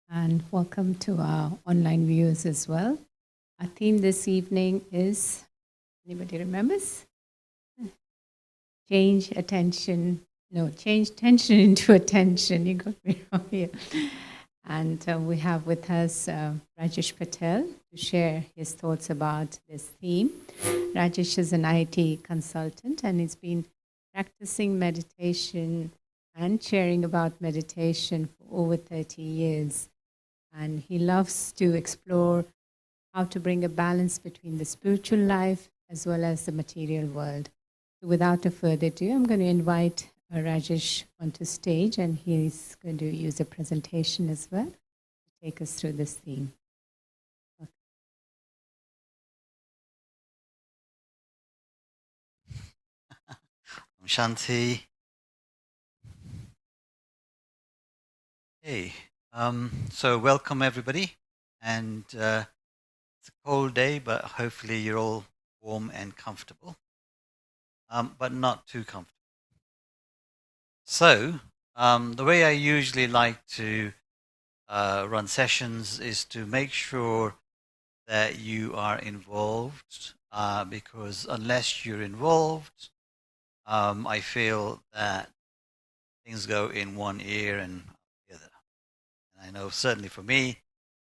And welcome to our online viewers as well. Our theme this evening is, anybody remembers? Change tension into attention. You got me wrong here. And we have with us Rajesh Patel to share his thoughts about this theme. Rajesh is an IT consultant and he's been practicing meditation and sharing about meditation for over 30 years. And he loves to explore how to bring a balance between the spiritual life as well as the material world. So without a further ado, I'm going to invite Rajesh onto stage, and he's going to use a presentation as well to take us through this theme. Shanti. Hey, so welcome everybody, and it's a cold day, but hopefully you're all warm and comfortable, but not too comfortable. So the way I usually like to run sessions is to make sure that you are involved, because unless you're involved, I feel that things go in one ear and the other. And I know certainly for me,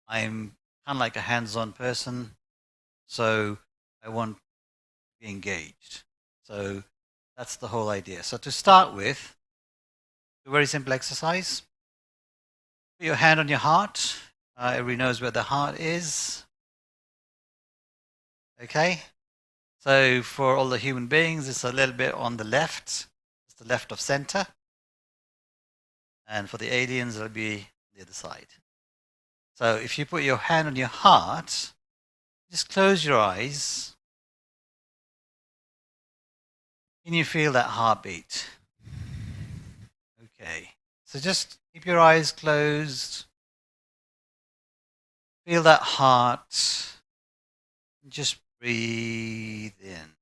I'm kind of like a hands-on person, so I want to be engaged. So that's the whole idea. So to start with, a very simple exercise. Put your hand on your heart. Everybody knows where the heart is. Okay? So for all the human beings, it's a little bit on the left. It's the left of center. And for the aliens, it'll be the other side. So if you put your hand on your heart, just close your eyes. Can you feel that heartbeat? Okay. So just keep your eyes closed. Feel that heart. Just breathe in.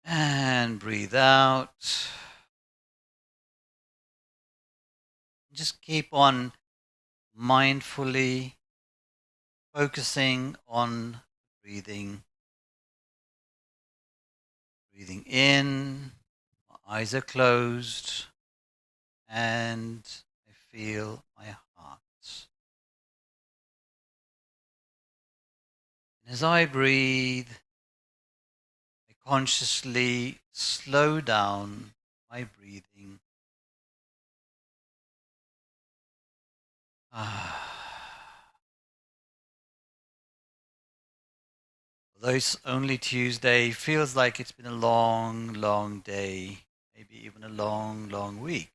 And breathe out. Just keep on mindfully focusing on breathing. Breathing in. My eyes are closed. And I feel my heart. And as I breathe, I consciously slow down my breathing. Although it's only Tuesday, feels like it's been a long, long day, maybe even a long, long week.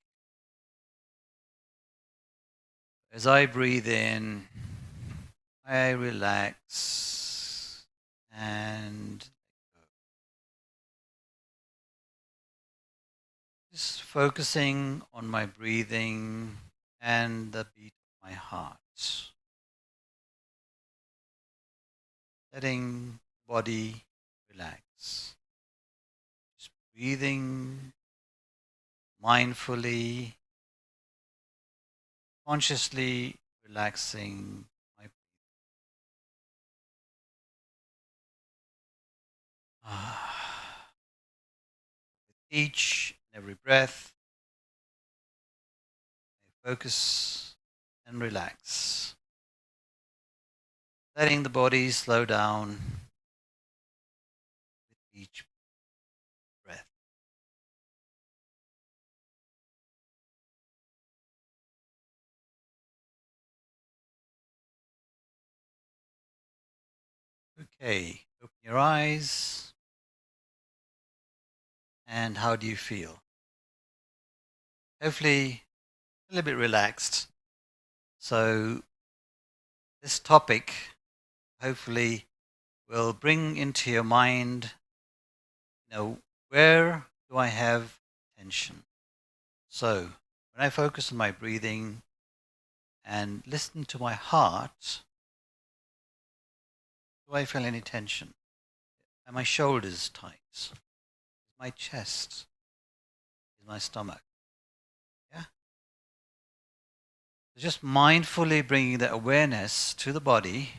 As I breathe in, I relax and let go. Just focusing on my breathing and the beat of my heart. Letting body relax. Just breathing mindfully, consciously relaxing my breathing. With each and every breath, I focus and relax. Letting the body slow down with each breath. Okay, open your eyes. And how do you feel? Hopefully a little bit relaxed. So this topic hopefully will bring into your mind, where do I have tension? So when I focus on my breathing and listen to my heart, do I feel any tension? Are my shoulders tight? Is my chest? Is my stomach? Yeah? So just mindfully bringing the awareness to the body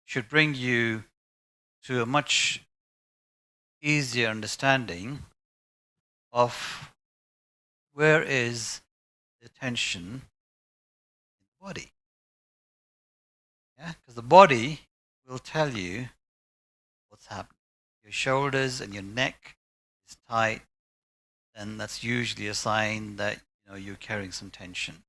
should bring you to a much easier understanding of where is the tension in the body. Yeah? Because the body will tell you what's happening. Your shoulders and your neck is tight, then that's usually a sign that you're carrying some tension.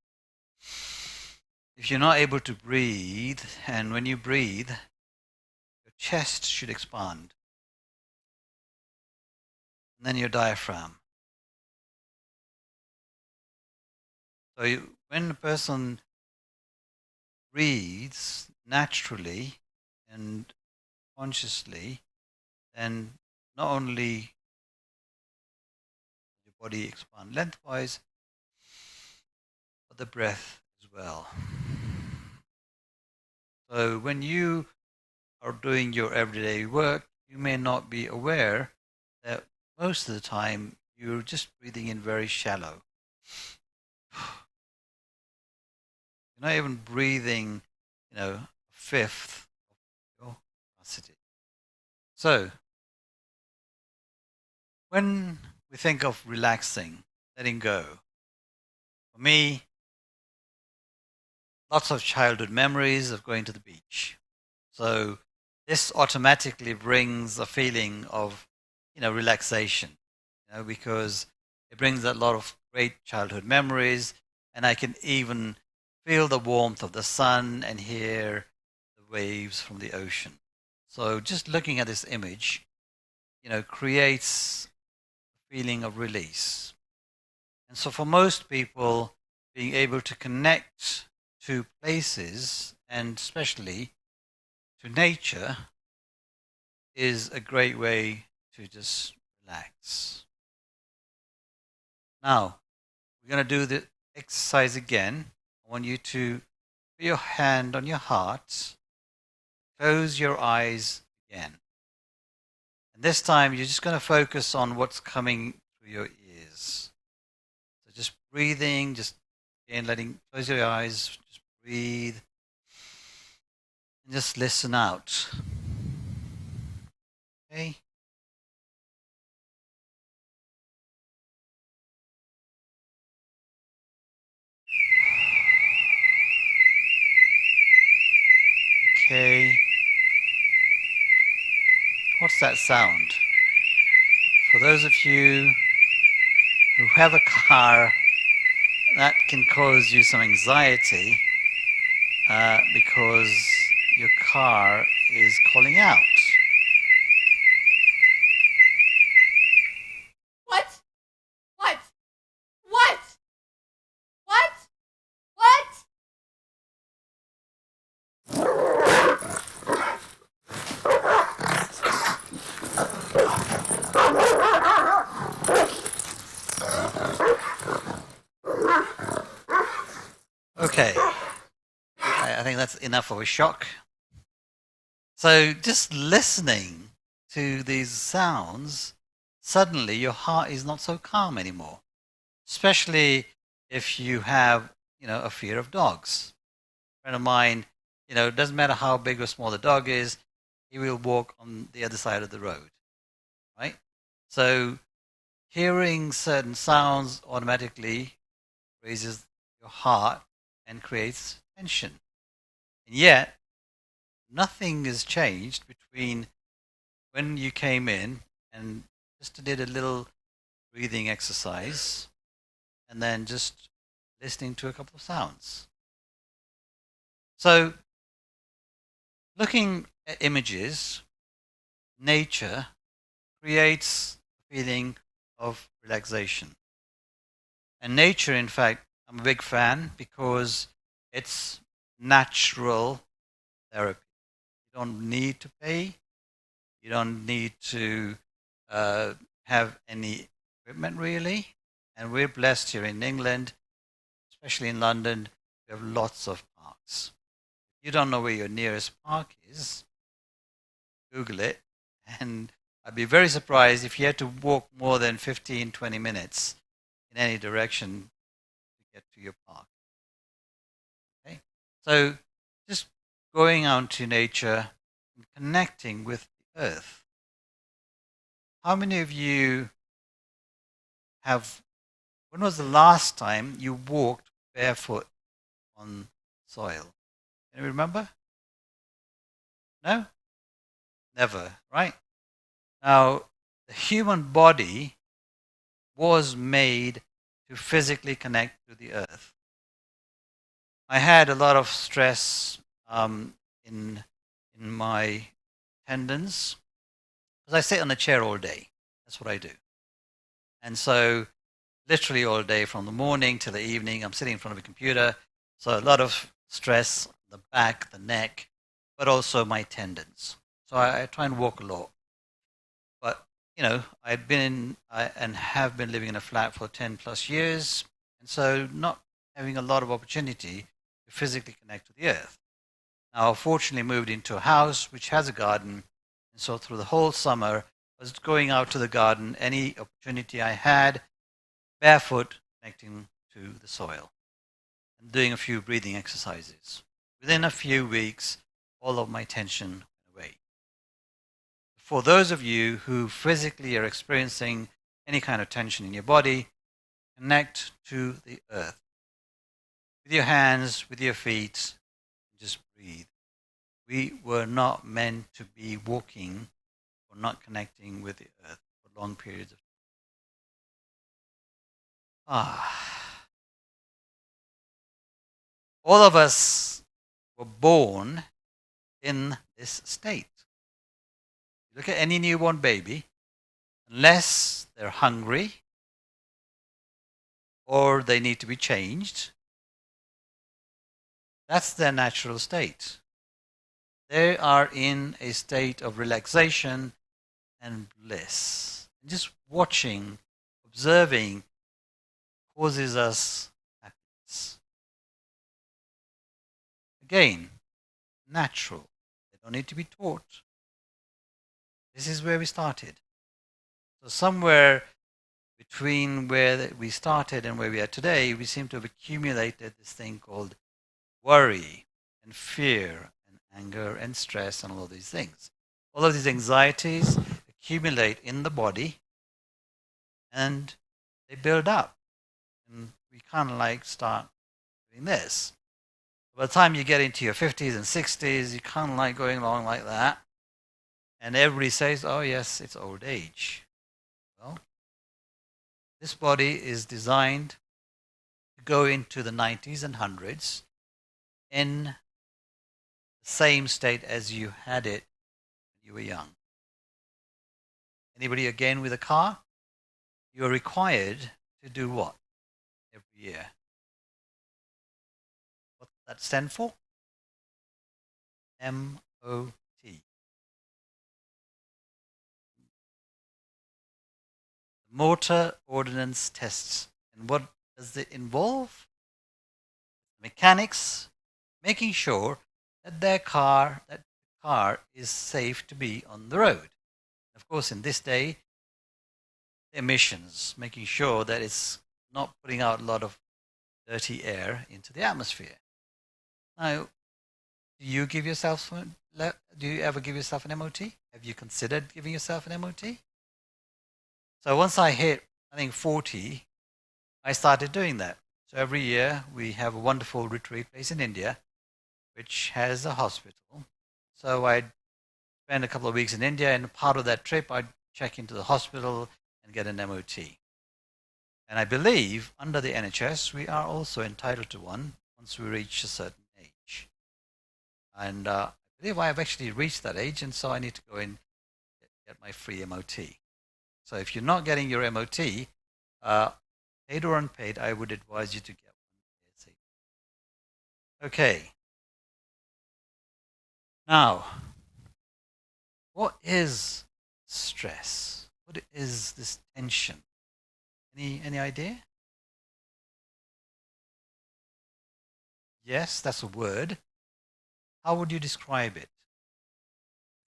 If you're not able to breathe, and when you breathe, your chest should expand, and then your diaphragm. So when a person breathes naturally and consciously, then not only your body expand lengthwise, but the breath as well. So when you are doing your everyday work, you may not be aware that most of the time you're just breathing in very shallow. You're not even breathing, a fifth of your capacity. So when we think of relaxing, letting go, for me, lots of childhood memories of going to the beach. So this automatically brings a feeling of, relaxation, because it brings a lot of great childhood memories, and I can even feel the warmth of the sun and hear the waves from the ocean. So just looking at this image, creates a feeling of release. And so for most people, being able to connect to places, and especially to nature, is a great way to just relax. Now, we're going to do the exercise again. I want you to put your hand on your heart, close your eyes again. And this time, you're just going to focus on what's coming through your ears. So just breathing, just again, close your eyes, just breathe, and just listen out. Okay? Okay. What's that sound? For those of you who have a car, that can cause you some anxiety because your car is calling out. What? What? What? What? What? Okay, I think that's enough of a shock. So just listening to these sounds, suddenly your heart is not so calm anymore, especially if you have, a fear of dogs. A friend of mine, it doesn't matter how big or small the dog is, he will walk on the other side of the road, right? So hearing certain sounds automatically raises your heart and creates tension. And yet, nothing has changed between when you came in and just did a little breathing exercise and then just listening to a couple of sounds. So, looking at images, nature creates a feeling of relaxation. And nature, in fact, I'm a big fan because it's natural therapy. You don't need to pay. You don't need to have any equipment really. And we're blessed here in England, especially in London. We have lots of parks. If you don't know where your nearest park is, Google it. And I'd be very surprised if you had to walk more than 15, 20 minutes in any direction to get to your park. Okay? So just going out to nature and connecting with the earth. How many of you have, when was the last time you walked barefoot on soil? Can you remember? No? Never, right? Now, the human body was made to physically connect to the earth. I had a lot of stress in my tendons because I sit on a chair all day. That's what I do. And so literally all day from the morning till the evening, I'm sitting in front of a computer. So a lot of stress, the back, the neck, but also my tendons. So I try and walk a lot. But, I'd been and have been living in a flat for 10 plus years. And so not having a lot of opportunity to physically connect to the earth. Now, fortunately moved into a house which has a garden. And so through the whole summer, I was going out to the garden, any opportunity I had, barefoot, connecting to the soil, and doing a few breathing exercises. Within a few weeks, all of my tension went away. For those of you who physically are experiencing any kind of tension in your body, connect to the earth. With your hands, with your feet, just breathe. We were not meant to be walking or not connecting with the earth for long periods of time. All of us were born in this state. Look at any newborn baby, unless they're hungry or they need to be changed, that's their natural state. They are in a state of relaxation and bliss. Just watching, observing, causes us happiness. Again, natural. They don't need to be taught. This is where we started. So somewhere between where we started and where we are today, we seem to have accumulated this thing called worry and fear and anger and stress and all of these things. All of these anxieties accumulate in the body and they build up. And we kind of start doing this. By the time you get into your 50s and 60s, you kind of going along like that. And everybody says, oh yes, it's old age. Well, this body is designed to go into the 90s and 100s in the same state as you had it when you were young. Anybody again with a car? You are required to do what every year? What does that stand for? MOT. Motor Ordnance Tests. And what does it involve? Mechanics making sure that the car is safe to be on the road. Of course, in this day, emissions, making sure that it's not putting out a lot of dirty air into the atmosphere. Now, do you ever give yourself an MOT? Have you considered giving yourself an MOT? So once I hit, I think 40, I started doing that. So every year we have a wonderful retreat place in India, which has a hospital. So I'd spend a couple of weeks in India, and part of that trip I'd check into the hospital and get an MOT. And I believe under the NHS we are also entitled to one once we reach a certain age. And I believe I have actually reached that age, and so I need to go and get my free MOT. So if you're not getting your MOT, paid or unpaid, I would advise you to get one. Okay. Now, what is stress? What is this tension? Any idea? Yes, that's a word. How would you describe it?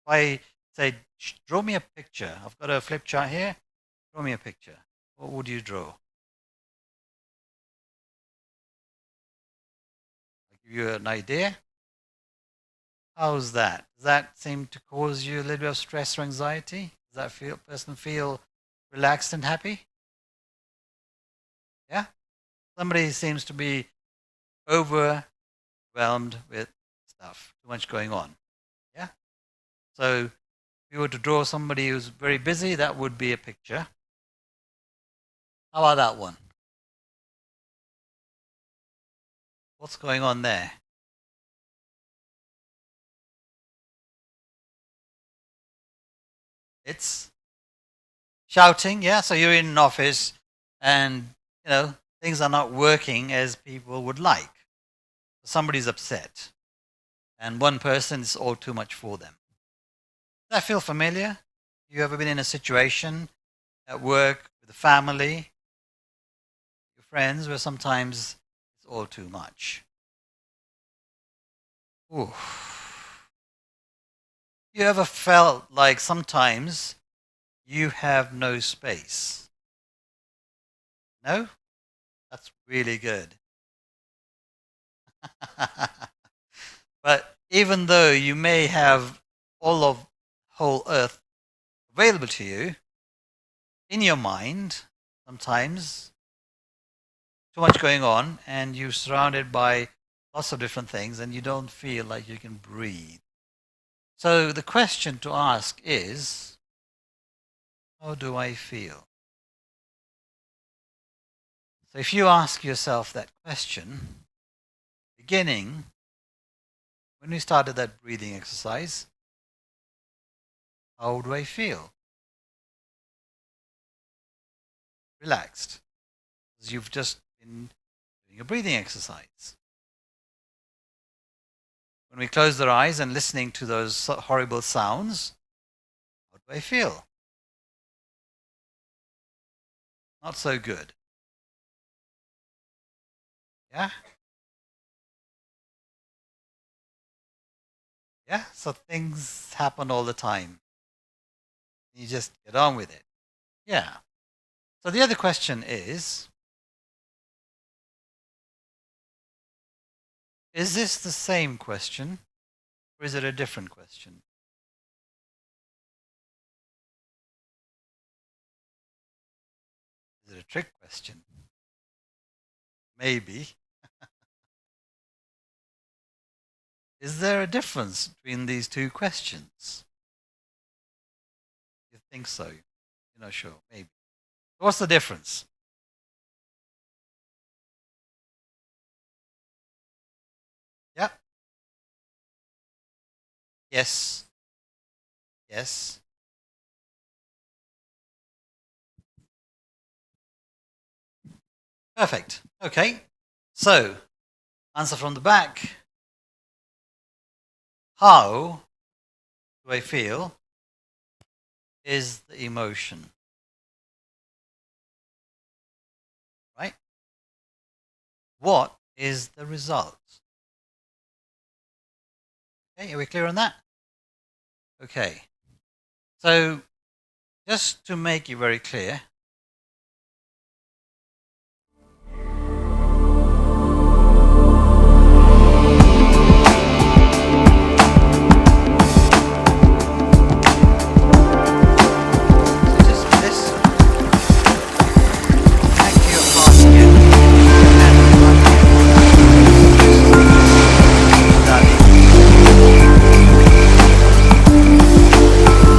If I say, draw me a picture. I've got a flip chart here. Draw me a picture. What would you draw? I'll give you an idea. How's that? Does that seem to cause you a little bit of stress or anxiety? Does that person feel relaxed and happy? Yeah? Somebody seems to be overwhelmed with stuff, too much going on. Yeah? So if you were to draw somebody who's very busy, that would be a picture. How about that one? What's going on there? It's shouting, yeah? So you're in an office and, things are not working as people would like. Somebody's upset. And one person is all too much for them. Does that feel familiar? You ever been in a situation at work, with a family, your friends, where sometimes it's all too much? Ooh. You ever felt like sometimes you have no space? No? That's really good. But even though you may have all of whole earth available to you, in your mind, sometimes too much going on and you're surrounded by lots of different things and you don't feel like you can breathe. So the question to ask is, how do I feel? So if you ask yourself that question, beginning, when we started that breathing exercise, how do I feel? Relaxed. Because you've just been doing a breathing exercise. When we close our eyes and listening to those horrible sounds, how do I feel? Not so good. Yeah? Yeah? So things happen all the time. You just get on with it. Yeah. So the other question is this the same question or is it a different question? Is it a trick question? Maybe. Is there a difference between these two questions? You think so? You're not sure. Maybe. What's the difference? Yeah. Yes. Yes. Perfect. Okay. So, answer from the back. How do I feel is the emotion. Right? What is the result? Okay, are we clear on that? Okay. So, just to make it very clear,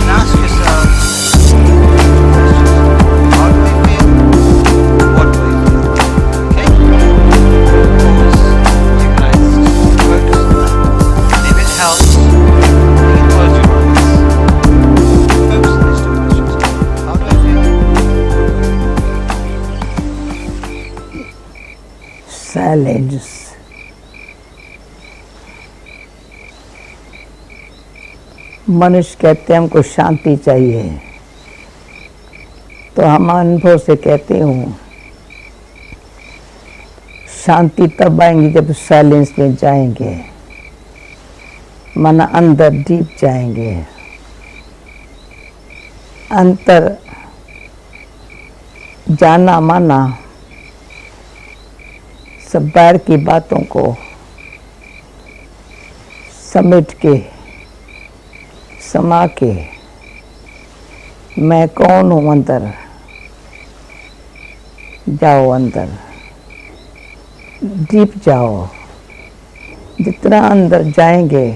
ask yourself questions. Silence. मनुष्य कहते हैं हमको शांति चाहिए, तो हम अनुभव से कहते हूँ शांति तब आएंगी जब साइलेंस में जाएंगे, मन अंदर डीप जाएंगे, अंतर जाना माना सब बाहर की बातों को समेट के समा के मैं कौन हूँ अंदर जाओ, अंदर डीप जाओ। जितना अंदर जाएंगे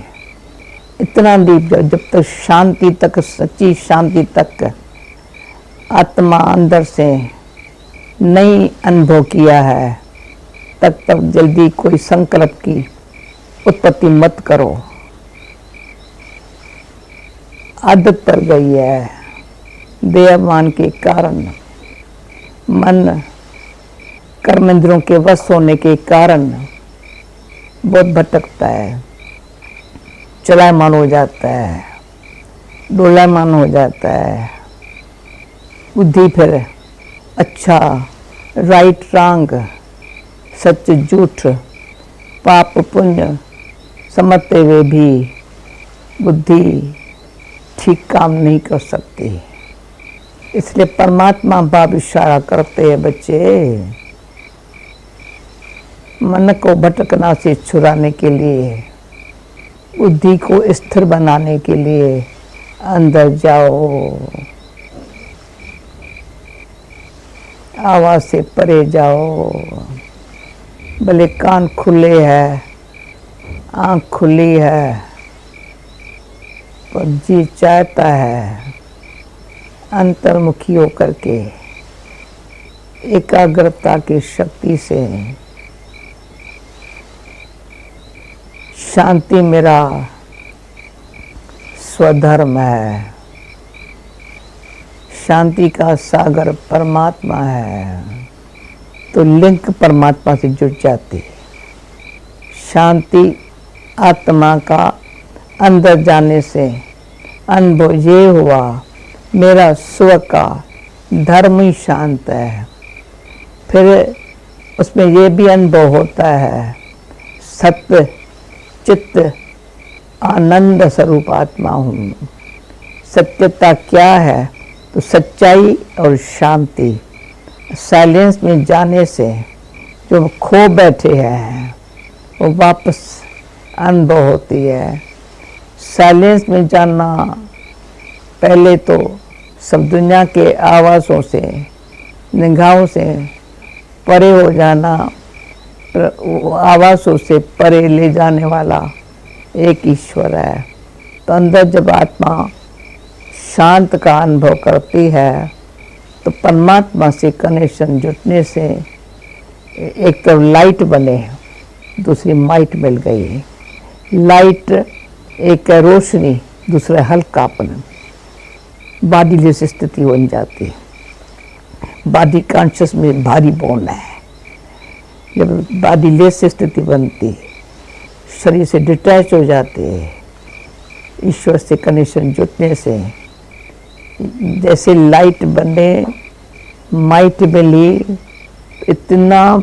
इतना डीप जाओ, जब तक शांति तक, सच्ची शांति तक आत्मा अंदर से नहीं अनुभव किया है, तब तक जल्दी कोई संकल्प की उत्पत्ति मत करो। आदत पड़ गई है, देहमान के कारण, मन कर्मेंद्रों के वश होने के कारण बहुत भटकता है, चलायमान हो जाता है, डोलायमान हो जाता है। बुद्धि फिर अच्छा राइट रॉन्ग, सच झूठ, पाप पुण्य समझते हुए भी बुद्धि ठीक काम नहीं कर सकती। इसलिए परमात्मा बाप इशारा करते हैं, बच्चे मन को भटकना से छुड़ाने के लिए, बुद्धि को स्थिर बनाने के लिए अंदर जाओ, आवाज से परे जाओ। भले कान खुले है, आँख खुली है, पर जी चाहता है अंतर्मुखी होकर के एकाग्रता की शक्ति से शांति मेरा स्वधर्म है, शांति का सागर परमात्मा है, तो लिंक परमात्मा से जुड़ जाती। शांति आत्मा का अंदर जाने से अनुभव ये हुआ मेरा स्व का धर्म ही शांत है। फिर उसमें ये भी अनुभव होता है सत्य चित्त आनंद स्वरूप आत्मा हूँ। सत्यता क्या है? तो सच्चाई और शांति। साइलेंस में जाने से जो खो बैठे हैं वो वापस अनुभव होती है। साइलेंस में जाना पहले तो सब दुनिया के आवाज़ों से निगाहों से परे हो जाना, आवाज़ों से परे ले जाने वाला एक ईश्वर है। तो अंदर जब आत्मा शांत का अनुभव करती है तो परमात्मा से कनेक्शन जुटने से एक तो लाइट बने, दूसरी माइट मिल गई। लाइट एक है रोशनी, दूसरा हल्कापन, बॉडी लेस स्थिति बन जाती है। बॉडी कॉन्शियस में भारी बोन है। जब बॉडी लेस स्थिति बनती, शरीर से डिटैच हो जाते हैं, ईश्वर से कनेक्शन जुटने से जैसे लाइट बने, माइट मिली, इतना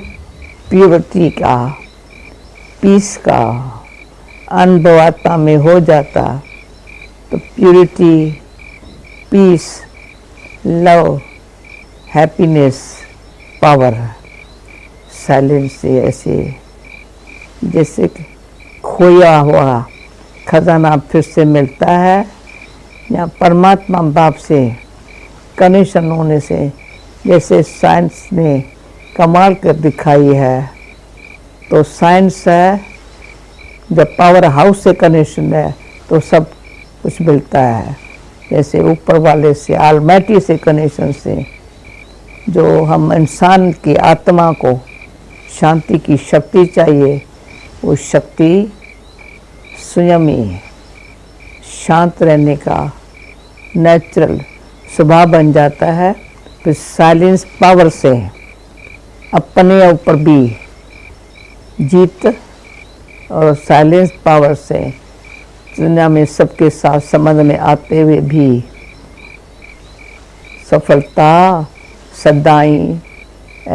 प्योरिटी का, पीस का अनुभव आत्मा में हो जाता। तो purity, peace, love, happiness, power silence से ऐसे जैसे खोया हुआ खजाना फिर से मिलता है। या परमात्मा बाप से कनेक्शन होने से जैसे साइंस ने कमाल कर दिखाई है। तो साइंस है, जब पावर हाउस से कनेक्शन है तो सब कुछ मिलता है। जैसे ऊपर वाले से, ऑलमाइटी से कनेक्शन से जो हम इंसान की आत्मा को शांति की शक्ति चाहिए, वो शक्ति स्वयं ही शांत रहने का नेचुरल स्वभाव बन जाता है। फिर साइलेंस पावर से अपने ऊपर भी जीत और साइलेंस पावर से दुनिया में सबके साथ संबंध में आते हुए भी सफलता सदाई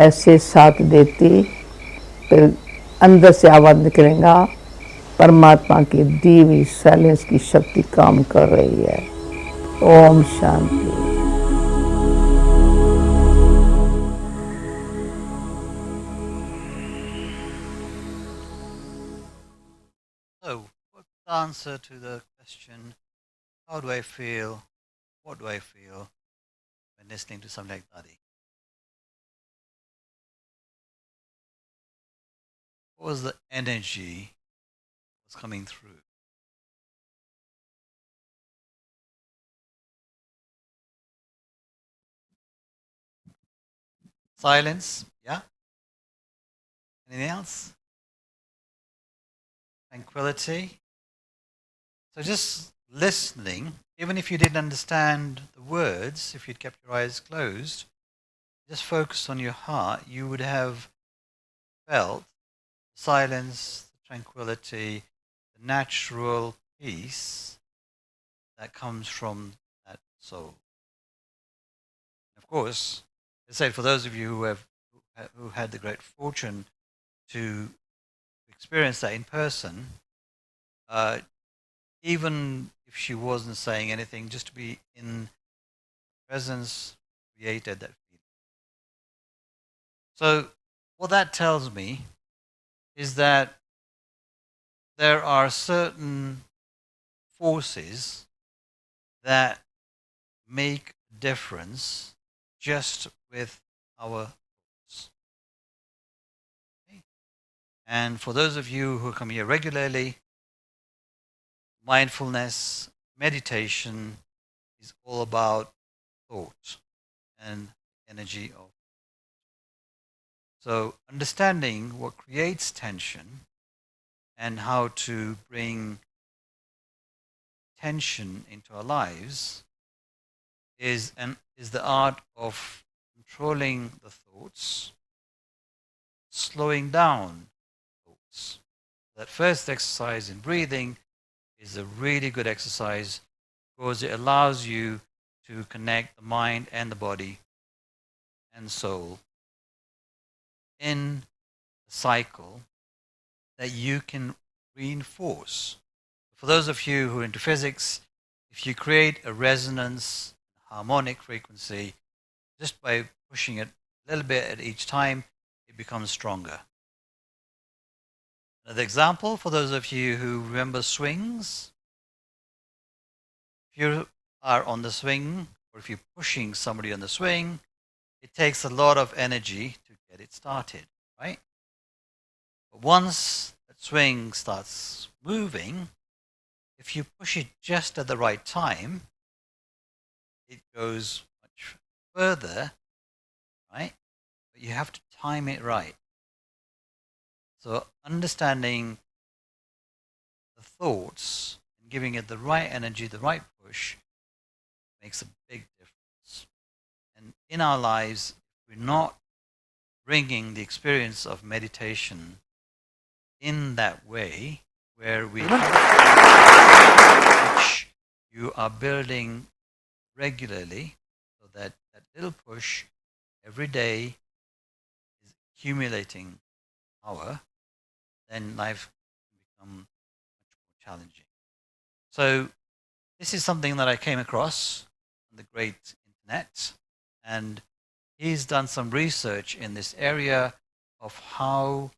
ऐसे साथ देती, फिर अंदर से आवाज़ निकलेगा, परमात्मा की दी हुई साइलेंस की शक्ति काम कर रही है। Om Shanti. So, what's the answer to the question, how do I feel, what do I feel when listening to something like Dadi? What was the energy that was coming through? Silence, yeah? Anything else? Tranquility. So just listening, even if you didn't understand the words, if you'd kept your eyes closed, just focused on your heart, you would have felt the silence, the tranquility, the natural peace that comes from that soul. Of course, as I said, for those of you who had the great fortune to experience that in person, even if she wasn't saying anything, just to be in presence created that feeling. So what that tells me is that there are certain forces that make a difference just with our thoughts. Okay? And for those of you who come here regularly, mindfulness, meditation is all about thought and energy of. So understanding what creates tension and how to bring tension into our lives is the art of controlling the thoughts, slowing down thoughts. That first exercise in breathing is a really good exercise because it allows you to connect the mind and the body and soul in a cycle that you can reinforce. For those of you who are into physics, if you create a resonance, harmonic frequency, just by pushing it a little bit at each time, it becomes stronger. Another example, for those of you who remember swings, if you are on the swing, or if you're pushing somebody on the swing, it takes a lot of energy to get it started, right? But once that swing starts moving, if you push it just at the right time, it goes much further, right? But you have to time it right. So understanding the thoughts and giving it the right energy, the right push, makes a big difference. And in our lives, if we're not bringing the experience of meditation in that way, where which you are building regularly, so that that little push every day is accumulating power, then life can become much more challenging. So this is something that I came across on the great internet, and he's done some research in this area of how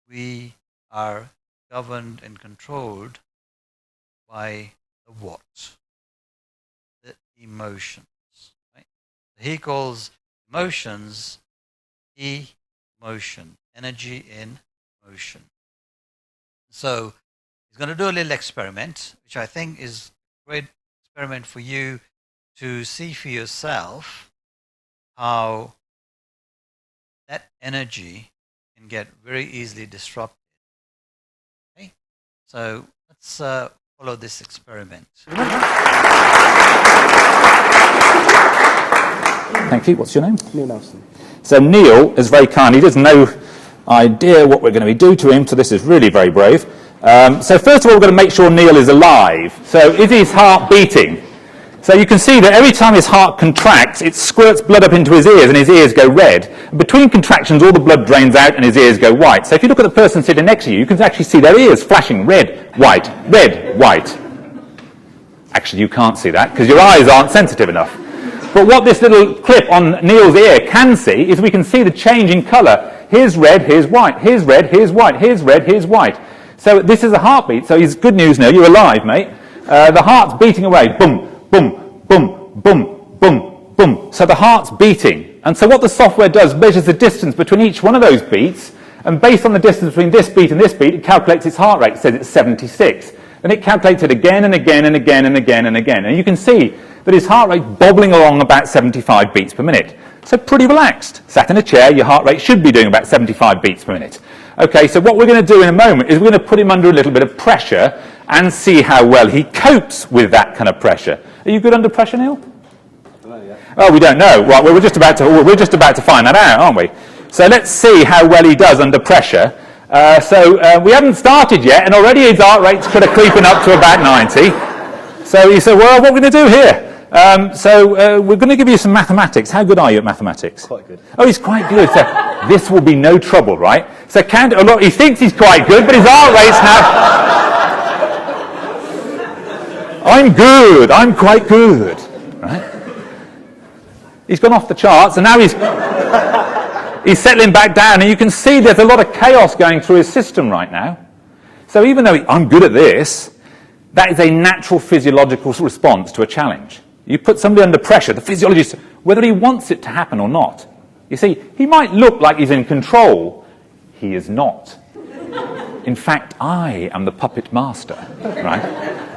we are governed and controlled by the what? The emotions. Right? He calls emotions emotion, energy in motion. So he's going to do a little experiment, which I think is a great experiment for you to see for yourself how that energy can get very easily disrupted. Okay? So let's follow this experiment. Thank you. What's your name? Neil Nelson. So Neil is very kind. He doesn't know idea what we're going to do to him, so this is really very brave. So first of all, we're going to make sure Neil is alive. So is his heart beating? So you can see that every time his heart contracts, it squirts blood up into his ears, and his ears go red. And between contractions, all the blood drains out, and his ears go white. So if you look at the person sitting next to you, you can actually see their ears flashing red, white, red, white. Actually, you can't see that, because your eyes aren't sensitive enough. But what this little clip on Neil's ear can see is we can see the change in colour. Here's red, here's white, here's red, here's white, here's red, here's white. So this is a heartbeat. So it's good news, Neil, you're alive, mate. The heart's beating away. Boom, boom, boom, boom, boom, boom. So the heart's beating. And so what the software does, measures the distance between each one of those beats, and based on the distance between this beat and this beat, it calculates its heart rate. It says it's 76. Then it calculates it again and again and again and again and again. And you can see that his heart rate's bobbling along about 75 beats per minute. So pretty relaxed. Sat in a chair, your heart rate should be doing about 75 beats per minute. Okay, so what we're going to do in a moment is we're going to put him under a little bit of pressure and see how well he copes with that kind of pressure. Are you good under pressure, Neil? Oh, we don't know. Right, well, we're just about to find that out, aren't we? So let's see how well he does under pressure. We haven't started yet, and already his heart rate's kind of creeping up to about 90. So he said, well, what are we going to do here? We're going to give you some mathematics. How good are you at mathematics? Quite good. Oh, he's quite good. So this will be no trouble, right? So he thinks he's quite good, but his heart rate's now... I'm good. I'm quite good. Right? He's gone off the charts, and now he's settling back down, and you can see there's a lot of chaos going through his system right now. So even though I'm good at this, that is a natural physiological response to a challenge. You put somebody under pressure, the physiologist, whether he wants it to happen or not. You see, he might look like he's in control. He is not. In fact, I am the puppet master, right?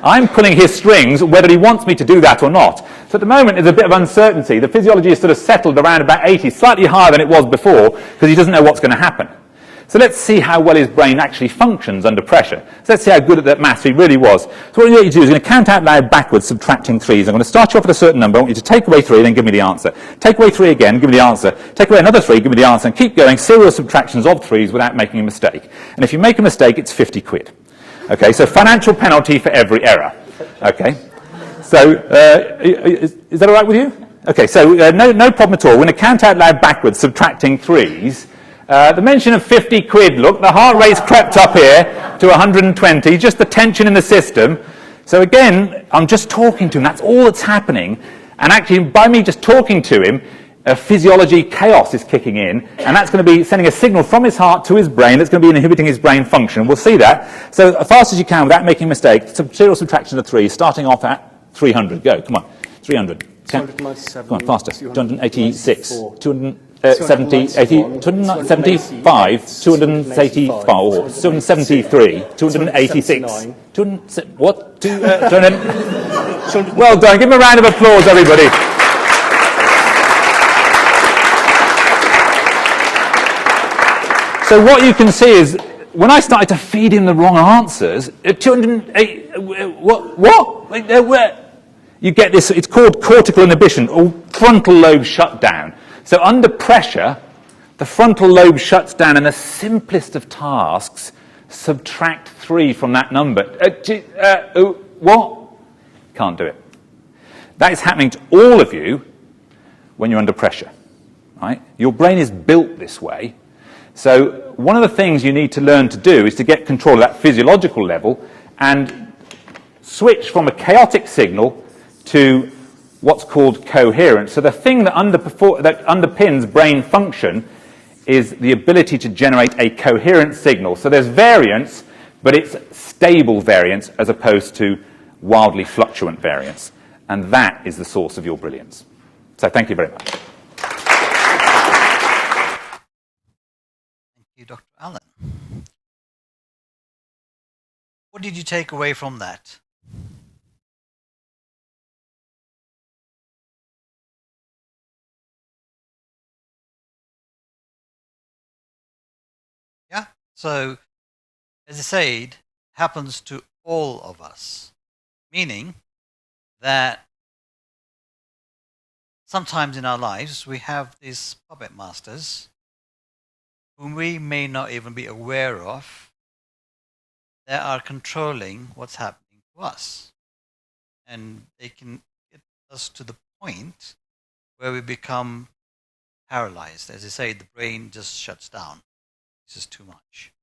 I'm pulling his strings whether he wants me to do that or not. So at the moment, there's a bit of uncertainty. The physiology is sort of settled around about 80, slightly higher than it was before, because he doesn't know what's going to happen. So let's see how well his brain actually functions under pressure. So let's see how good at that maths he really was. So what you need to do is you're going to count out loud backwards, subtracting threes. I'm going to start you off at a certain number. I want you to take away 3, then give me the answer. Take away 3 again, give me the answer. Take away another 3, give me the answer. And keep going, serial subtractions of 3s without making a mistake. And if you make a mistake, it's 50 quid. Okay, so financial penalty for every error. Okay, so is that all right with you? Okay, so no problem at all. We're going to count out loud backwards, subtracting 3s. The mention of 50 quid, look, the heart rate's crept up here to 120, just the tension in the system. So again, I'm just talking to him, that's all that's happening. And actually, by me just talking to him, physiology chaos is kicking in, and that's going to be sending a signal from his heart to his brain that's going to be inhibiting his brain function. We'll see that. So as fast as you can, without making a mistake, serial subtraction of 3, starting off at 300. Go, come on, 300. 297. Come on, faster. 286. 270, 80, 275, 285, 273, 286. What? Well done. Give him a round of applause, everybody. So what you can see is, when I started to feed him the wrong answers, 208, what? Where? You get this, it's called cortical inhibition, or frontal lobe shutdown. So under pressure, the frontal lobe shuts down, and the simplest of tasks, subtract 3 from that number. What? Can't do it. That is happening to all of you when you're under pressure. Right? Your brain is built this way. So one of the things you need to learn to do is to get control of that physiological level and switch from a chaotic signal to what's called coherence. So the thing that underpins brain function is the ability to generate a coherent signal. So there's variance, but it's stable variance as opposed to wildly fluctuant variance. And that is the source of your brilliance. So thank you very much. Thank you, Dr. Allen. What did you take away from that? Yeah, so as I said, happens to all of us, meaning that sometimes in our lives we have these puppet masters whom we may not even be aware of, that are controlling what's happening to us. And they can get us to the point where we become paralyzed. As I say, the brain just shuts down. This is too much.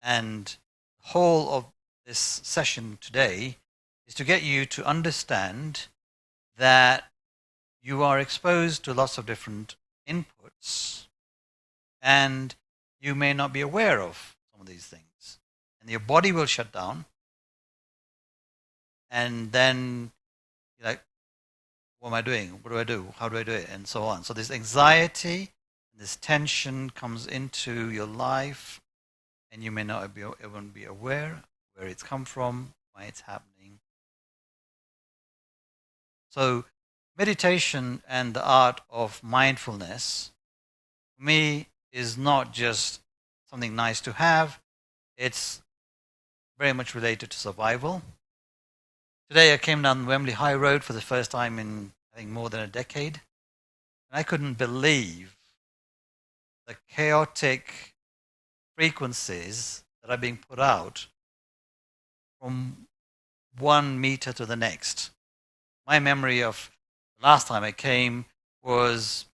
And the whole of this session today is to get you to understand that you are exposed to lots of different inputs and you may not be aware of some of these things. And your body will shut down. And then you're like, what am I doing? What do I do? How do I do it? And so on. So this anxiety, this tension comes into your life, and you may not even be aware where it's come from, why it's happening. So meditation and the art of mindfulness, for me, is not just something nice to have. It's very much related to survival. Today I came down Wembley High Road for the first time in, I think, more than a decade. And I couldn't believe the chaotic frequencies that are being put out from 1 meter to the next. My memory of the last time I came was,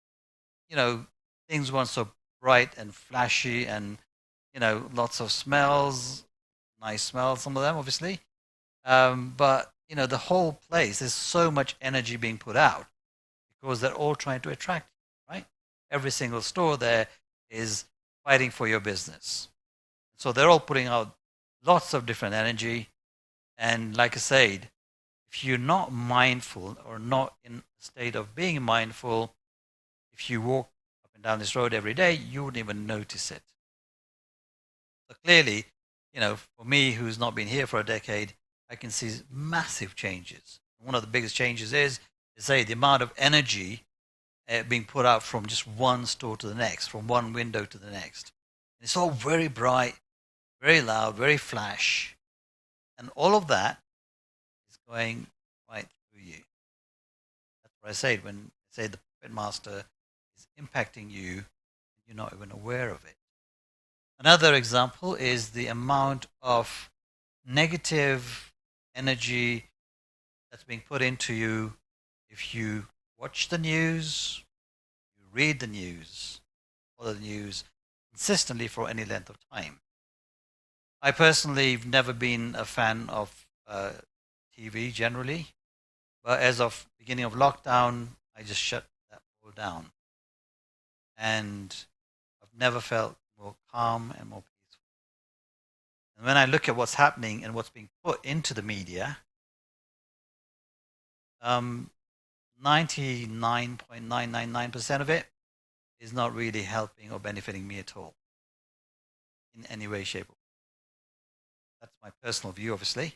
things weren't so bright and flashy and, lots of smells, nice smells, some of them obviously. But, the whole place, there's so much energy being put out because they're all trying to attract you, right? Every single store there is fighting for your business. So they're all putting out lots of different energy. And like I said, if you're not mindful or not in a state of being mindful, if you walk up and down this road every day, you wouldn't even notice it. But clearly, for me, who's not been here for a decade, I can see massive changes. One of the biggest changes is say, the amount of energy being put out from just one store to the next, from one window to the next. And it's all very bright, very loud, very flash. And all of that is going right through you. That's what I said when I say the puppet master is impacting you, you're not even aware of it. Another example is the amount of negative energy that's being put into you if you watch the news, you read the news, follow the news consistently for any length of time. I personally have never been a fan of TV generally, but as of beginning of lockdown, I just shut that all down. And I've never felt more calm and more peaceful. And when I look at what's happening and what's being put into the media, 99.999% of it is not really helping or benefiting me at all in any way, shape, or form. That's my personal view, obviously.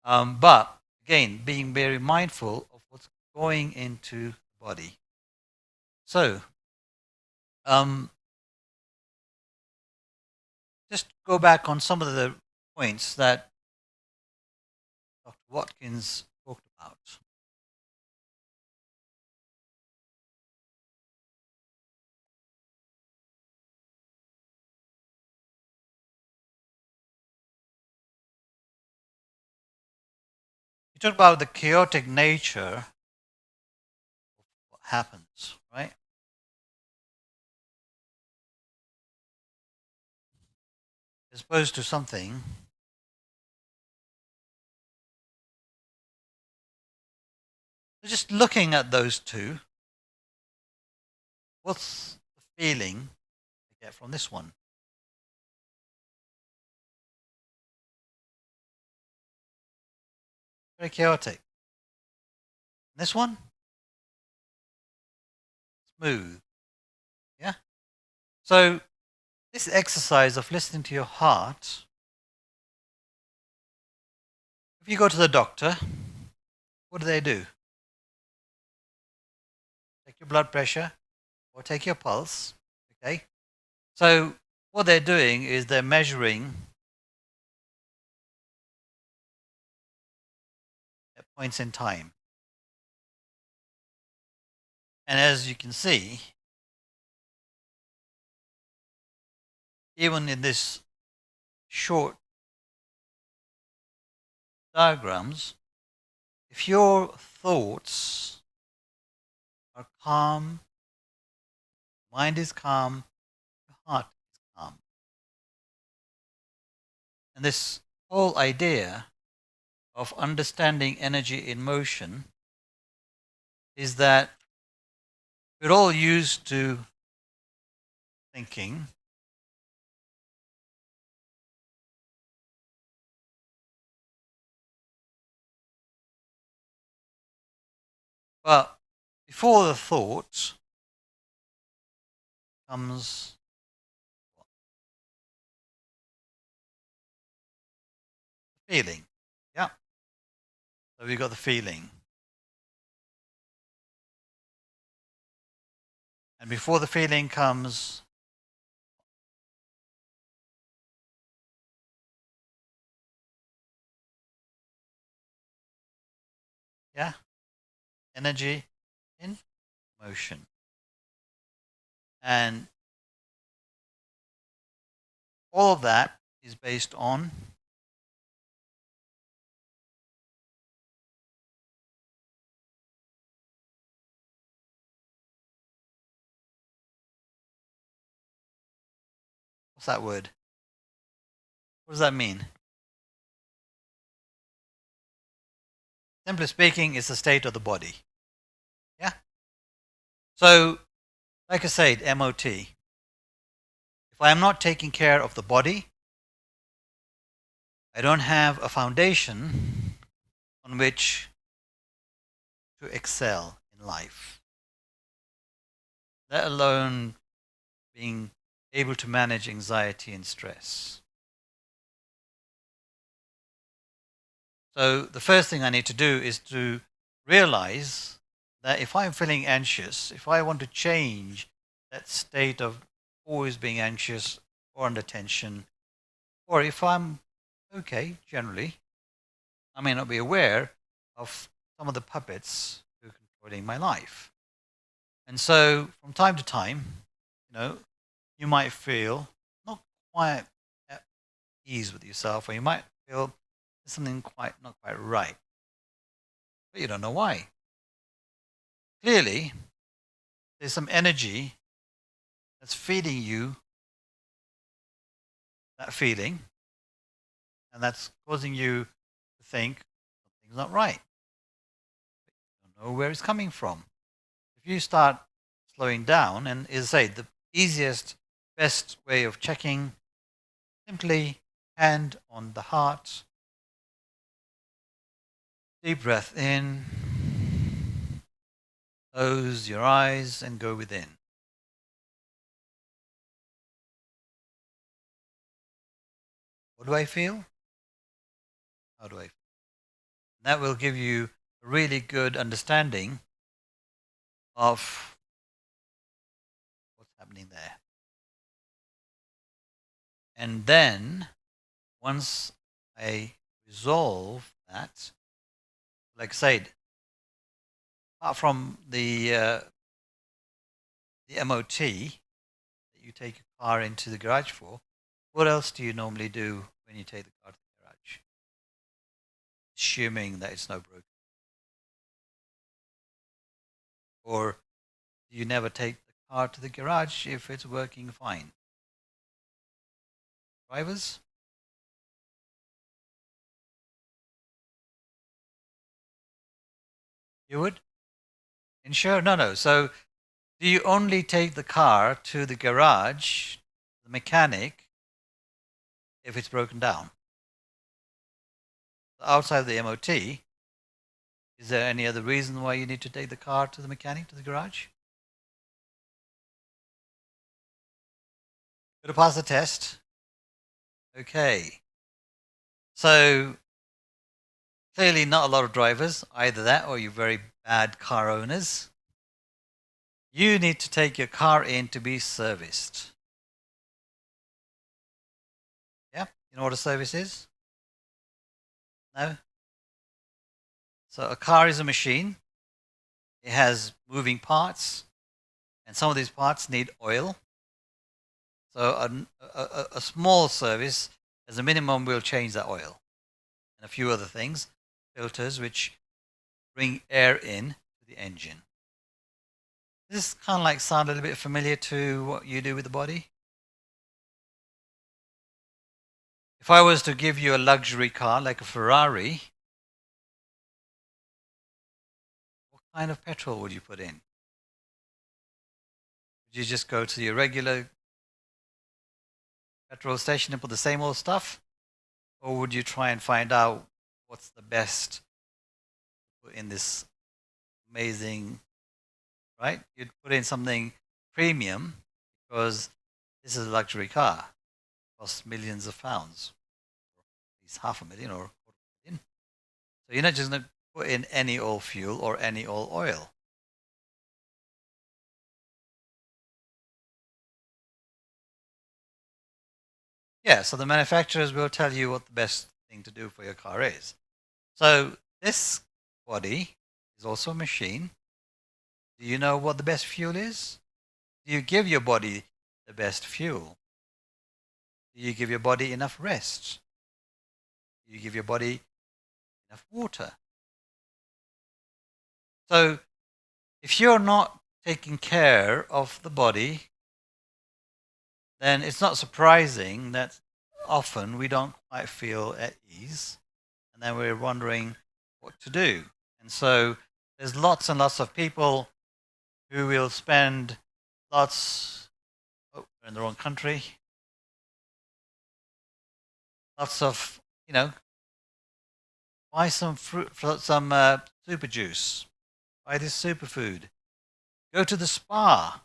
But again, being very mindful of what's going into the body. So, just go back on some of the points that Dr. Watkins talked about. He talked about the chaotic nature of what happens, right? As opposed to something so just looking at those two, what's the feeling you get from this one? Very chaotic. And this one? Smooth. Yeah? So this exercise of listening to your heart, if you go to the doctor, what do? Take your blood pressure or take your pulse, okay? So what they're doing is they're measuring at points in time. And as you can see, even in this short diagrams, if your thoughts are calm, mind is calm, your heart is calm. And this whole idea of understanding energy in motion is that we're all used to thinking. But before the thought comes the feeling. Yeah. So we've got the feeling. And before the feeling comes energy in motion. And all of that is based on what's that word? What does that mean? Simply speaking, it's the state of the body. Yeah? So, like I said, MOT. If I am not taking care of the body, I don't have a foundation on which to excel in life. Let alone being able to manage anxiety and stress. So the first thing I need to do is to realize that if I'm feeling anxious, if I want to change that state of always being anxious or under tension, or if I'm okay generally, I may not be aware of some of the puppets who are controlling my life. And so from time to time, you might feel not quite at ease with yourself, or you might feel there's something not quite right, but you don't know why. Clearly, there's some energy that's feeding you that feeling, and that's causing you to think something's not right. You don't know where it's coming from. If you start slowing down, and as I say, the easiest, best way of checking, simply hand on the heart, deep breath in, close your eyes and go within. What do I feel? How do I feel? That will give you a really good understanding of what's happening there. And then, once I resolve that, like I said, apart from the MOT that you take your car into the garage for, what else do you normally do when you take the car to the garage? Assuming that it's not broken. Or do you never take the car to the garage if it's working fine? Drivers? You would? Insure? No. So do you only take the car to the garage, the mechanic, if it's broken down? Outside of the MOT, is there any other reason why you need to take the car to the mechanic, to the garage? Got to pass the test? Okay. So, clearly not a lot of drivers, either that or you're very bad car owners. You need to take your car in to be serviced. Yeah? You know what a service is? No? So a car is a machine. It has moving parts, and some of these parts need oil. So a small service, as a minimum, will change that oil and a few other things, filters which bring air in to the engine. Does this kind of like sound a little bit familiar to what you do with the body? If I was to give you a luxury car like a Ferrari, what kind of petrol would you put in? Would you just go to your regular petrol station and put the same old stuff? Or would you try and find out what's the best to put in this amazing, right? You'd put in something premium because this is a luxury car. It costs millions of pounds, or at least $500,000 or $250,000. So you're not just going to put in any old fuel or any old oil. Yeah, so the manufacturers will tell you what the best thing to do for your car is. So this body is also a machine. Do you know what the best fuel is? Do you give your body the best fuel? Do you give your body enough rest? Do you give your body enough water? So if you're not taking care of the body, then it's not surprising that often we don't quite feel at ease, and then we're wondering what to do. And so there's lots and lots of people who will spend lots, oh, we're in the wrong country, lots of, buy some fruit, some super juice, buy this superfood, go to the spa,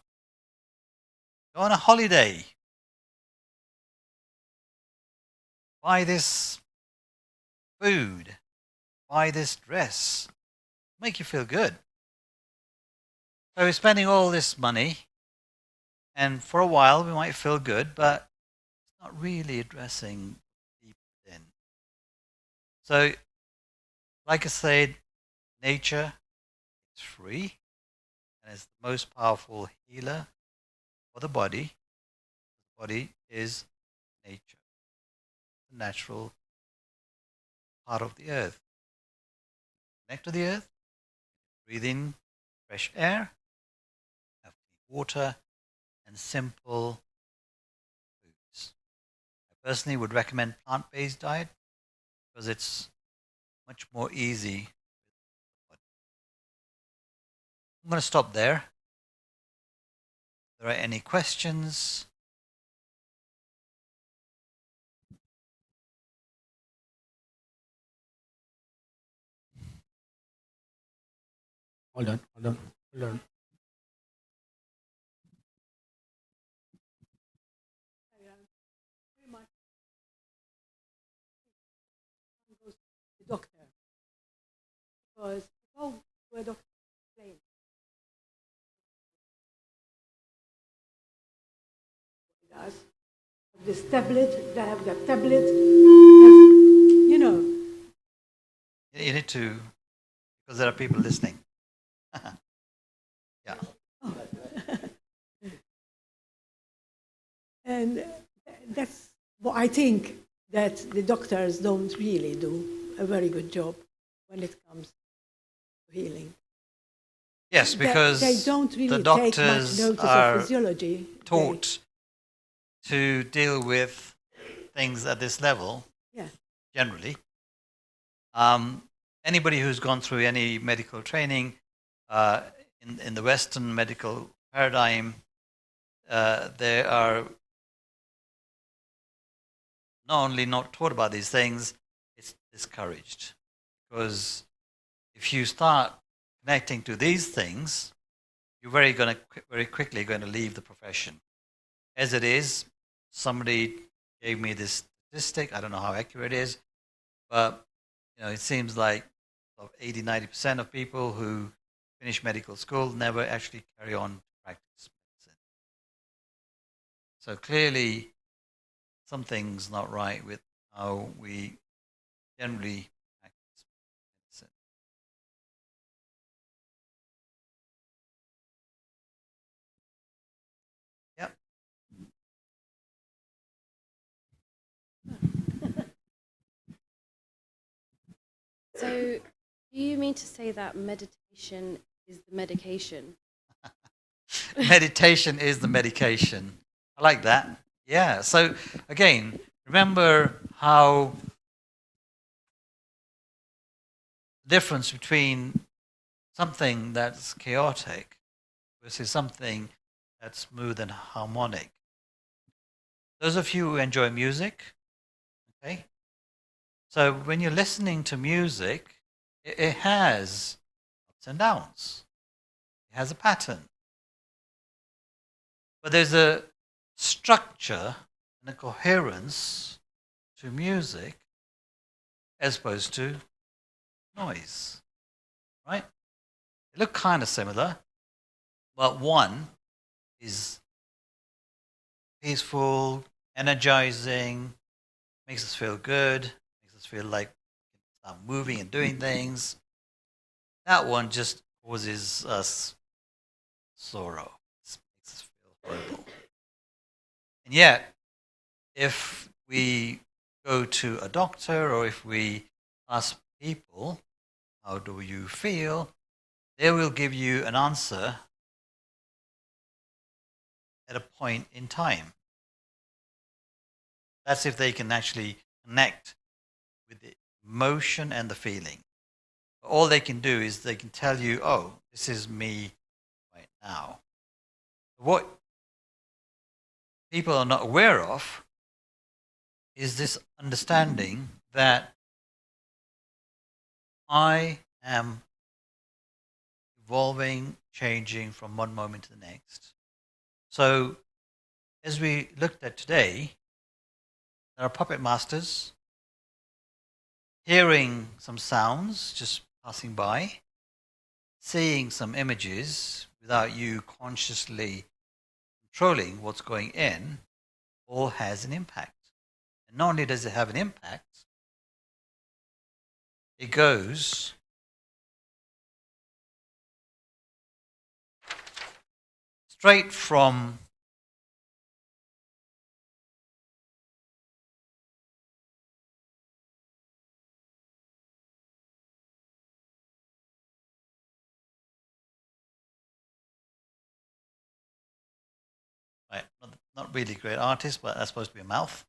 go on a holiday, buy this food, buy this dress, make you feel good. So we're spending all this money, and for a while we might feel good, but it's not really addressing deep within. So, like I said, nature is free and it's the most powerful healer for the body. The body is nature, the natural part of the earth. Connect to the earth, breathe in fresh air, have clean water, and simple foods. I personally would recommend plant-based diet because it's much more easy. I'm going to stop there. If there are any questions? Hold on. The doctor, because how were doctor explain us this tablet, they have the tablet, You need to, because there are people listening. Yeah. And that's what I think, that the doctors don't really do a very good job when it comes to healing. Yes, because they don't really the take much doctors notice are of physiology. taught to deal with things at this level, Yeah. generally. Anybody who's gone through any medical training in the Western medical paradigm, they are not only not taught about these things, it's discouraged. Because if you start connecting to these things, you're very quickly going to leave the profession. As it is, somebody gave me this statistic. I don't know how accurate it is, but it seems like 80-90% of people who finish medical school never actually carry on to practice medicine. So clearly, something's not right with how we generally practice medicine. Yep. So, do you mean to say that meditation is the medication? Meditation is the medication. I like that. Yeah. So again, remember how the difference between something that's chaotic versus something that's smooth and harmonic. Those of you who enjoy music, okay? So when you're listening to music, it has ups and downs. It has a pattern. But there's a structure and a coherence to music as opposed to noise, right? They look kind of similar, but one is peaceful, energizing, makes us feel good, makes us feel like we can start moving and doing things. That one just causes us sorrow. It makes us feel horrible. And yet, if we go to a doctor or if we ask people, how do you feel? They will give you an answer at a point in time. That's if they can actually connect with the emotion and the feeling. All they can do is they can tell you, oh, this is me right now. What people are not aware of is this understanding that I am evolving, changing from one moment to the next. So, as we looked at today, there are puppet masters hearing some sounds just passing by, seeing some images without you consciously controlling what's going in, all has an impact. And not only does it have an impact, it goes straight from right, not really great artist, but that's supposed to be a mouth.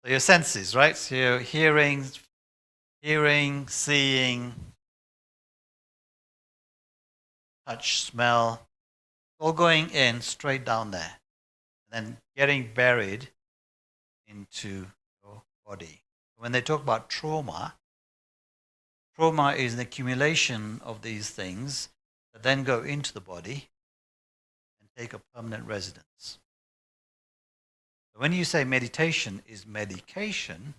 So your senses, right? So you're hearing, seeing, touch, smell, all going in straight down there, and then getting buried into your body. When they talk about trauma, trauma is an accumulation of these things that then go into the body and take a permanent residence. When you say meditation is medication,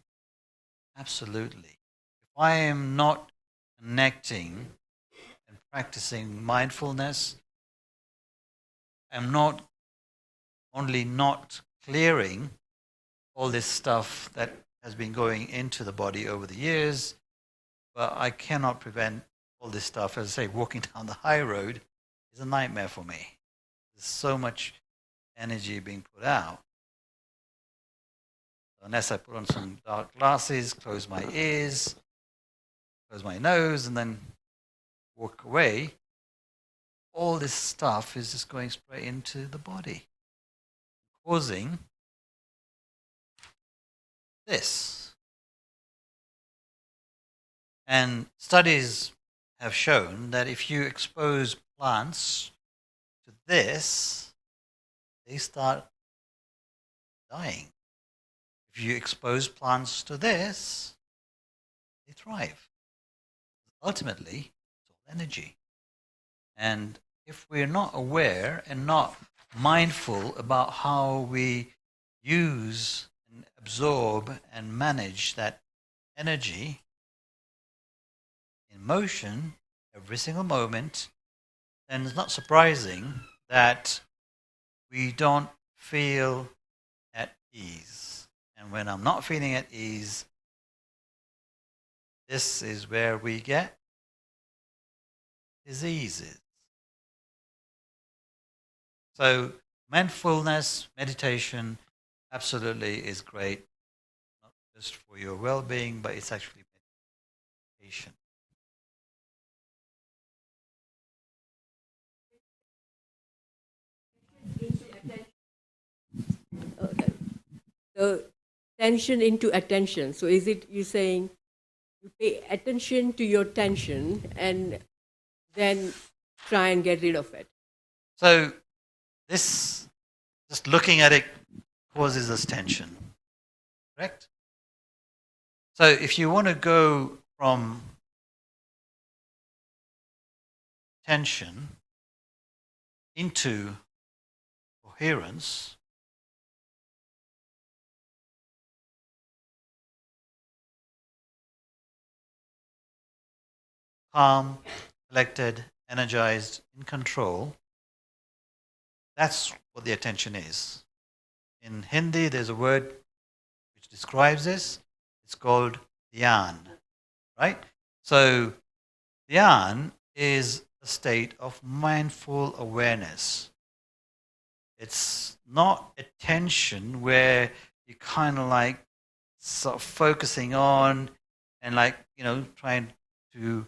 absolutely. If I am not connecting and practicing mindfulness, I'm not only not clearing all this stuff that has been going into the body over the years, but I cannot prevent all this stuff. As I say, walking down the high road is a nightmare for me. There's so much energy being put out. Unless I put on some dark glasses, close my ears, close my nose, and then walk away, all this stuff is just going straight into the body, causing this. And studies have shown that if you expose plants to this, they start dying. If you expose plants to this, they thrive. Ultimately, it's all energy. And if we're not aware and not mindful about how we use and absorb and manage that energy in motion every single moment, then it's not surprising that we don't feel at ease. And when I'm not feeling at ease, this is where we get diseases. So mindfulness, meditation, absolutely is great, not just for your well-being, but it's actually meditation. So tension into attention. So is it you saying you pay attention to your tension and then try and get rid of it? So this, just looking at it, causes us tension, correct? So if you want to go from tension into coherence, calm, collected, energized, in control, that's what the attention is. In Hindi, there's a word which describes this. It's called dhyan, right? So dhyan is a state of mindful awareness. It's not attention where you're kind of like sort of focusing on and like, trying to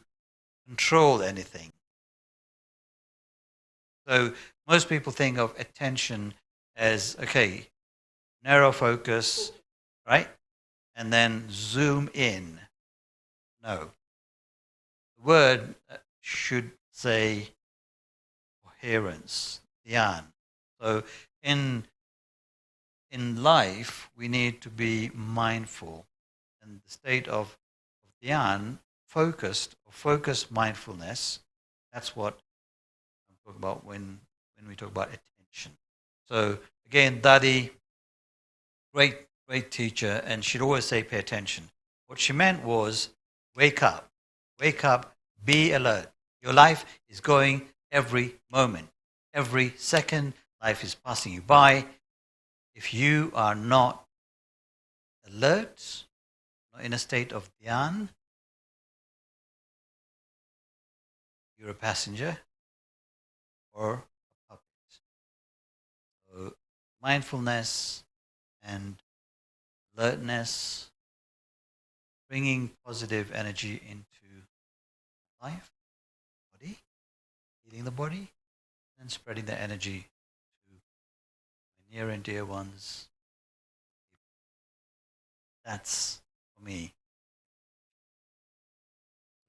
control anything. So most people think of attention as, okay, narrow focus, right? And then zoom in. No. The word should say coherence, dhyan. So in life, we need to be mindful. And the state of dhyan, focused mindfulness, that's what I'm talking about when we talk about attention. So again, Dadi, great teacher, and she'd always say, pay attention. What she meant was, wake up, be alert. Your life is going every moment, every second. Life is passing you by. If you are not alert, not in a state of dhyan, you're a passenger or a puppet. So mindfulness and alertness, bringing positive energy into life, body, healing the body, and spreading the energy to my near and dear ones. That's for me.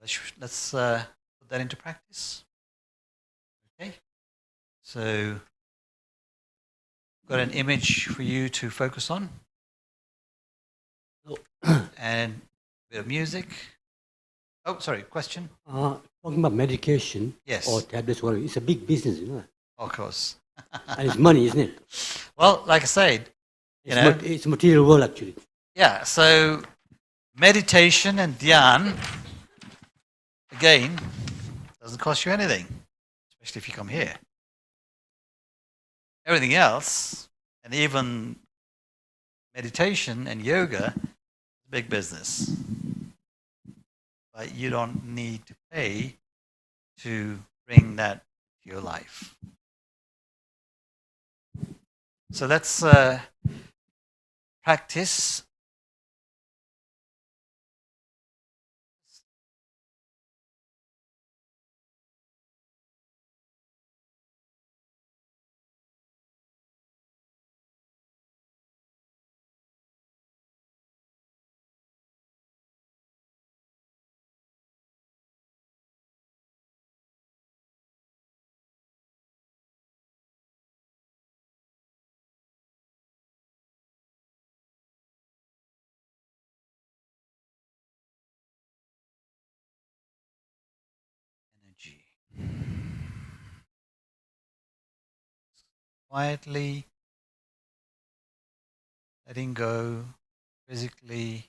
Let's put that into practice. Okay. So, got an image for you to focus on, and a bit of music. Oh, sorry. Question. Talking about medication Yes. or tablets, whatever, it's a big business, Of course. And it's money, isn't it? Well, like I said, It's material world, actually. yeah. So, meditation and dhyan, again, doesn't cost you anything, especially if you come here. Everything else, and even meditation and yoga, is big business. But you don't need to pay to bring that to your life. So let's practice. Energy. Quietly letting go, physically,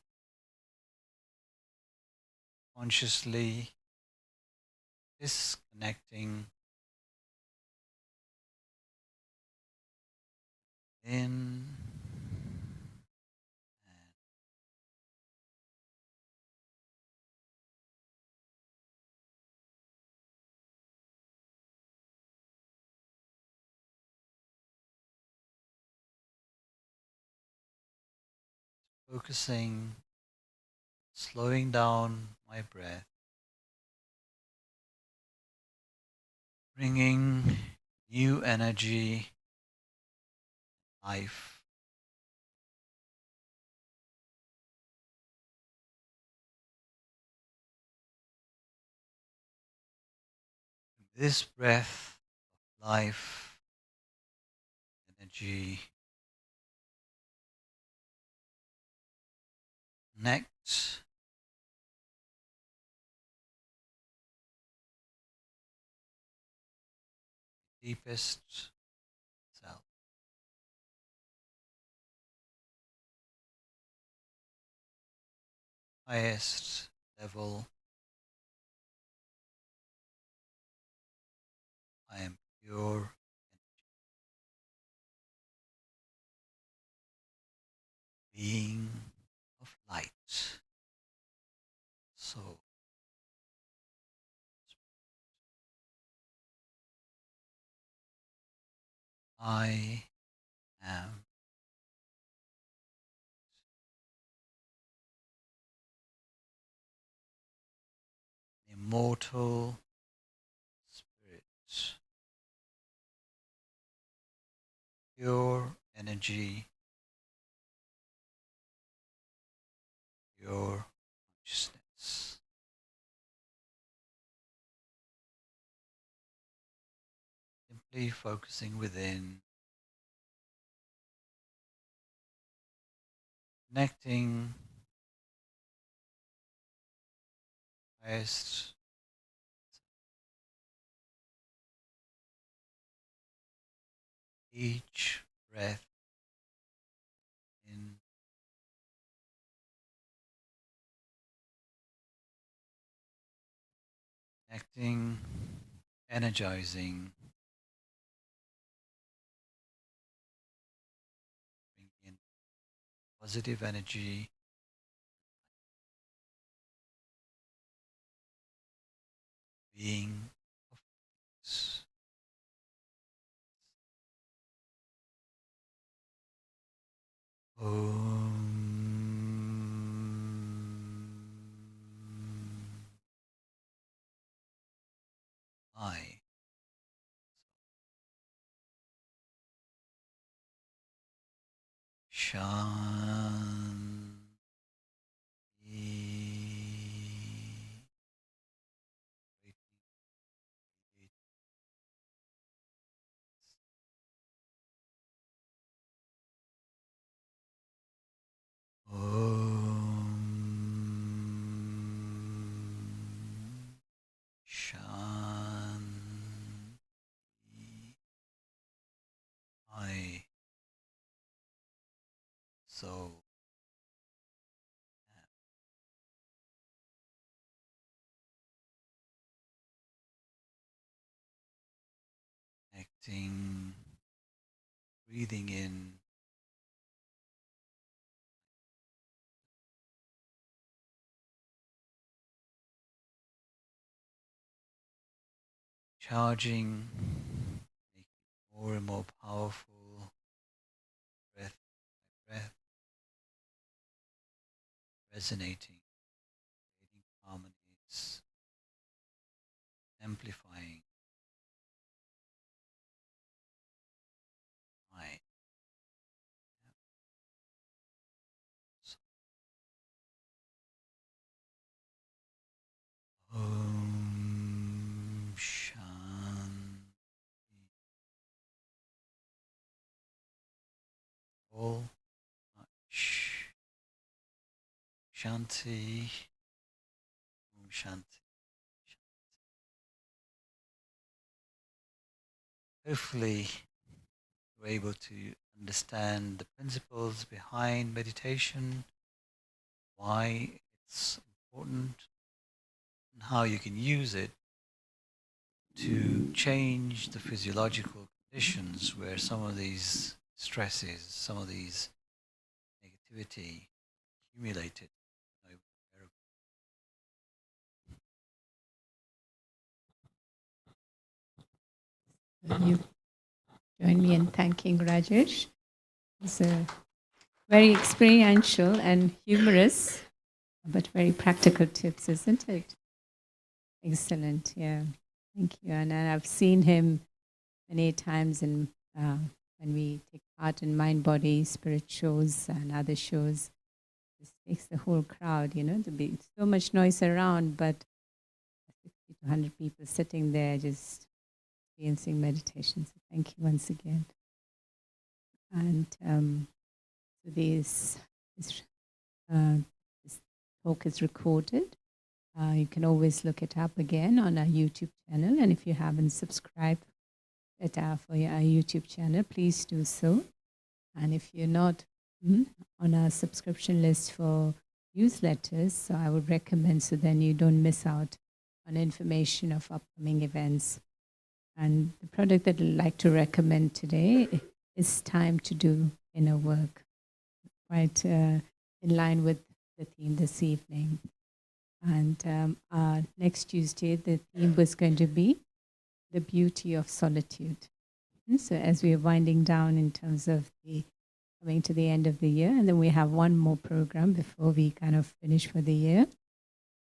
consciously disconnecting in and focusing, slowing down my breath. bringing new energy, life. This breath of life, energy, connect deepest self. Highest level. I am pure being of light. So I am immortal spirit, pure energy, pure consciousness. Simply focusing within, connecting highest each breath in, connecting, energizing, bringing in positive energy, being of peace. I Shanti. Om Shanti. I so am connecting, breathing in, charging, making more and more powerful, breath by breath, resonating, creating harmonies, amplifying my Om Shanti. All much Shanti. Om Shanti. Hopefully, you're able to understand the principles behind meditation, why it's important, and how you can use it to change the physiological conditions where some of these stresses, some of these negativity accumulated. You join me in thanking Rajesh. It's very experiential and humorous, but very practical tips, isn't it? Excellent, yeah. Thank you. And I've seen him many times in when we take part in mind, body, spirit shows and other shows. This takes the whole crowd, you know, to be so much noise around, but 60 to 100 people sitting there just experiencing meditation. So thank you once again. And so this talk is recorded. You can always look it up again on our YouTube channel. And if you haven't subscribed for our YouTube channel, please do so. And if you're not on our subscription list for newsletters, so I would recommend, so then you don't miss out on information of upcoming events. And the product that I'd like to recommend today is Time to Do Inner Work, quite in line with the theme this evening. And next Tuesday, the theme was going to be the beauty of solitude. And so as we are winding down in terms of coming to the end of the year, and then we have one more program before we kind of finish for the year.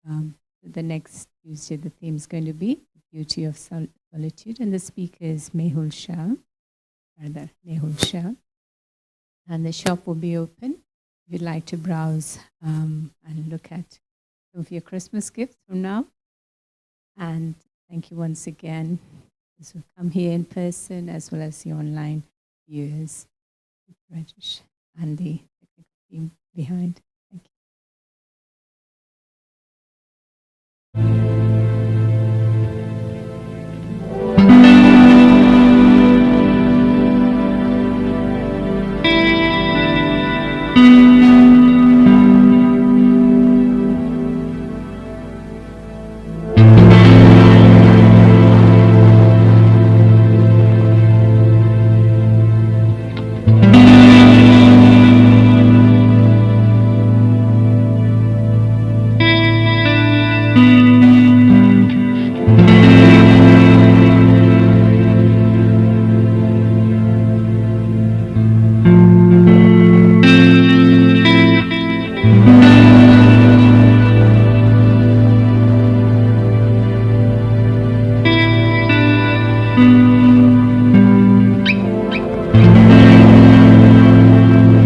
The next Tuesday, the theme is going to be the beauty of solitude, and the speaker is Mehul Shah. And the shop will be open if you'd like to browse and look at some of your Christmas gifts from now. And thank you once again as we come here in person as well as the online viewers, Rajesh and the technical team behind. Thank you.